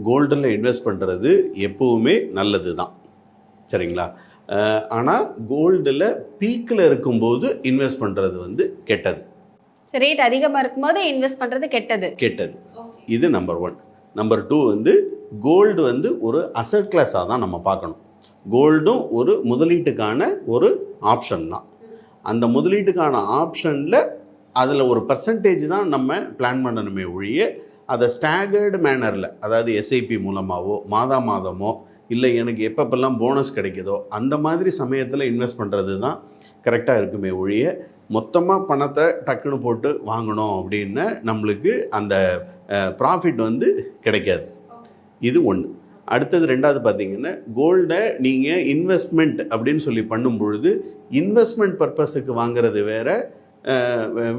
கோல்டில் இன்வெஸ்ட் பண்ணுறது எப்போவுமே நல்லது தான், சரிங்களா? ஆனால் கோல்டில் பீக்கில் இருக்கும்போது இன்வெஸ்ட் பண்ணுறது வந்து கெட்டது. ரேட் அதிகமாக இருக்கும்போது இன்வெஸ்ட் பண்ணுறது கெட்டது. இது நம்பர் 1. நம்பர் 2 வந்து கோல்டு வந்து ஒரு அசட் கிளாஸாக தான் நம்ம பார்க்கணும். கோல்டும் ஒரு முதலீட்டுக்கான ஒரு ஆப்ஷன் தான். அந்த முதலீட்டுக்கான ஆப்ஷனில் அதில் ஒரு பர்சன்டேஜ் தான் நம்ம பிளான் பண்ணணுமே ஒழிய அதை ஸ்டாகர்டு மேனரில், அதாவது எஸ்ஐபி மூலமாகவோ மாதமோ இல்லை எனக்கு எப்பப்பெல்லாம் போனஸ் கிடைக்குதோ அந்த மாதிரி சமயத்தில் இன்வெஸ்ட் பண்ணுறது தான் கரெக்டாக இருக்குமே ஒழிய மொத்தமாக பணத்தை டக்குன்னு போட்டு வாங்கணும் அப்படின்னு நம்மளுக்கு அந்த ப்ராஃபிட் வந்து கிடைக்காது. இது ஒன்று. அடுத்தது 2வது பார்த்தீங்கன்னா, கோல்டை நீங்கள் இன்வெஸ்ட்மெண்ட் அப்படின்னு சொல்லி பண்ணும் பொழுது இன்வெஸ்ட்மெண்ட் பர்பஸுக்கு வாங்குறது வேறு,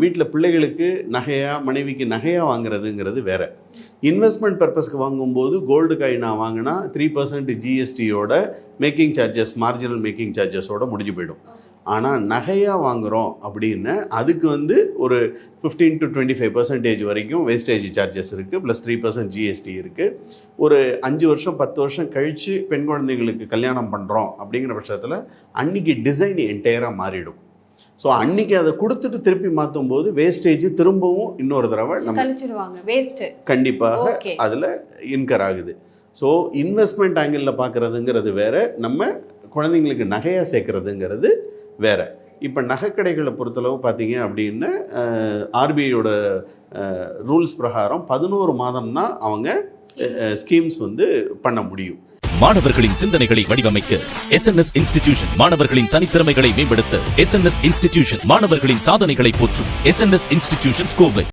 வீட்டில் பிள்ளைகளுக்கு நகையாக மனைவிக்கு நகையாக வாங்குறதுங்கிறது வேறு. இன்வெஸ்ட்மெண்ட் பர்பஸ்க்கு வாங்கும்போது கோல்டு காயினாக வாங்கினா 3% ஜிஎஸ்டியோட மேக்கிங் சார்ஜஸ், மார்ஜினல் மேக்கிங் சார்ஜஸோட முடிஞ்சு போயிடும். ஆனால் நகையாக வாங்குகிறோம் அப்படின்னு அதுக்கு வந்து ஒரு 15 to 25% வரைக்கும் வேஸ்டேஜ் சார்ஜஸ் இருக்குது, ப்ளஸ் 3% ஜிஎஸ்டி இருக்குது. ஒரு 5 வருஷம் 10 வருஷம் கழித்து பெண் குழந்தைங்களுக்கு கல்யாணம் பண்ணுறோம் அப்படிங்கிற பட்சத்தில் அன்றைக்கி டிசைன் என்டையராக மாறிடும். ஸோ அன்றைக்கி அதை கொடுத்துட்டு திருப்பி மாற்றும் போது வேஸ்டேஜ் திரும்பவும் இன்னொரு தடவை நம்ம கண்டிப்பாக அதில் இன்கர் ஆகுது. ஸோ இன்வெஸ்ட்மெண்ட் ஆங்கிளில் பார்க்குறதுங்கிறது வேறு, நம்ம குழந்தைங்களுக்கு நகையாக சேர்க்குறதுங்கிறது வேறு. இப்போ நகைக்கடைகளை பொறுத்தளவு பார்த்தீங்க அப்படின்னா ஆர்பிஐயோட ரூல்ஸ் பிரகாரம் 11 மாதம் தான் அவங்க ஸ்கீம்ஸ் வந்து பண்ண முடியும். மாணவர்களின் சிந்தனைகளை வடிவமைக்க SNS இன்ஸ்டிடியூஷன், மாணவர்களின் தனித்திறமைகளை மேம்படுத்த SNS இன்ஸ்டிடியூஷன், மாணவர்களின் சாதனைகளை போற்றும் SNS இன்ஸ்டிடியூஷன் கோவை.